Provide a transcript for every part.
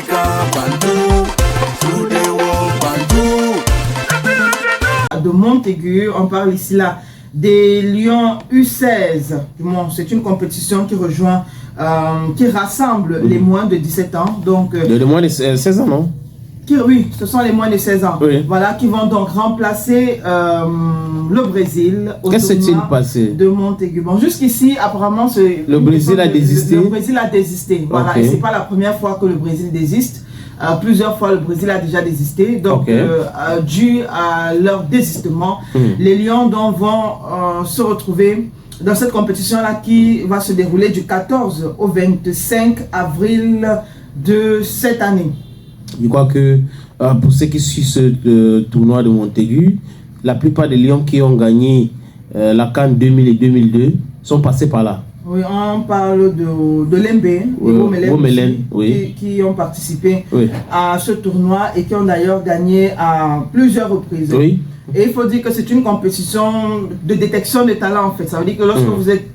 Africa, Bantou, through the world, Bantou. De Montaigu, on parle ici là des Lions U16. Bon, c'est une compétition qui rejoint, qui rassemble les moins de 17 ans. Donc, les moins de 16 ans, non? Oui, ce sont les moins de 16 ans. Oui. Voilà, qui vont donc remplacer le Brésil au Qu'est-ce qui s'est passé de Montaigu. Bon, jusqu'ici, apparemment, le Brésil a désisté. Le Brésil a désisté. Voilà, okay. Et c'est pas la première fois que le Brésil désiste. Plusieurs fois, le Brésil a déjà désisté. Donc, okay. Dû à leur désistement, les Lions donc, vont se retrouver dans cette compétition-là qui va se dérouler du 14 au 25 avril de cette année. Je crois que pour ceux qui suivent ce tournoi de Montaigu, la plupart des Lions qui ont gagné la CAN 2000 et 2002 sont passés par là. Oui, on parle de Lembe, Gomelen, oui. qui ont participé oui. à ce tournoi et qui ont d'ailleurs gagné à plusieurs reprises. Oui. Et il faut dire que c'est une compétition de détection de talent en fait. Ça veut dire que lorsque vous êtes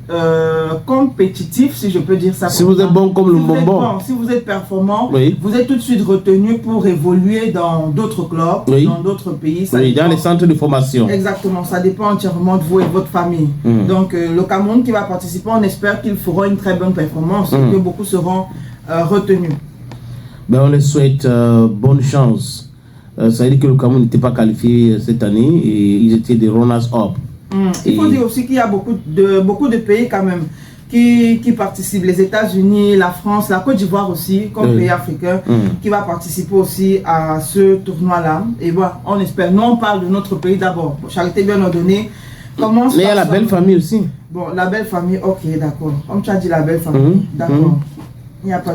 compétitif, si je peux dire ça. Si vous êtes bon comme le bonbon. Si vous êtes performant, oui. vous êtes tout de suite retenu pour évoluer dans d'autres clubs, oui. dans d'autres pays. Ça oui, dans les centres de formation. Exactement, ça dépend entièrement de vous et de votre famille. Donc le Cameroun qui va participer, on espère qu'ils feront une très bonne performance et que beaucoup seront retenus. Ben, on les souhaite bonne chance. Ça veut dire que le Cameroun n'était pas qualifié cette année et ils étaient des runners-up. Il faut dire aussi qu'il y a beaucoup de pays quand même qui participent. Les États-Unis, la France, la Côte d'Ivoire aussi, comme pays africain, qui va participer aussi à ce tournoi-là. Et voilà, on espère. Nous, on parle de notre pays d'abord. Charité bien ordonnée. Mais il y a la belle famille aussi. Bon, la belle famille, ok, d'accord. Comme tu as dit, la belle famille, d'accord.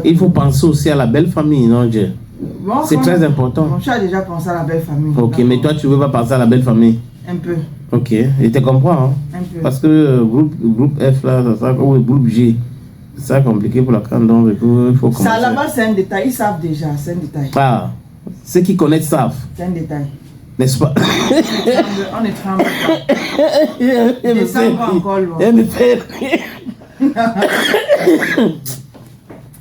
Il faut penser aussi à la belle famille, non, Dieu? Bon, c'est très important. Bon, tu as déjà pensé à la belle famille. Ok, mais toi, tu ne veux pas penser à la belle famille? Un peu. Ok, je te comprends. Hein? Un peu. Parce que groupe F, là, ou groupe G, c'est compliqué pour la CAN, donc il faut commencer. Ça, là-bas, c'est un détail. Ils savent déjà, c'est un détail. Ah, ceux qui connaissent savent. C'est un détail. N'est-ce pas? On est tremblé. Décembre encore loin.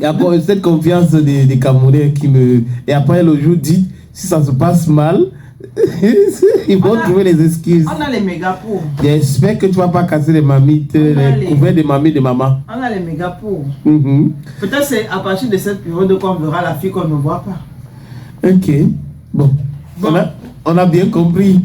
Il y a cette confiance des Camerounais qui me... Et après, le jour dit, si ça se passe mal, ils vont trouver les excuses. On a les méga pots. J'espère que tu ne vas pas casser les mamites, les couverts des mamies de maman. On a les méga pots. Peut-être c'est à partir de cette période qu'on verra la fille qu'on ne voit pas. Ok. Bon. On a bien compris.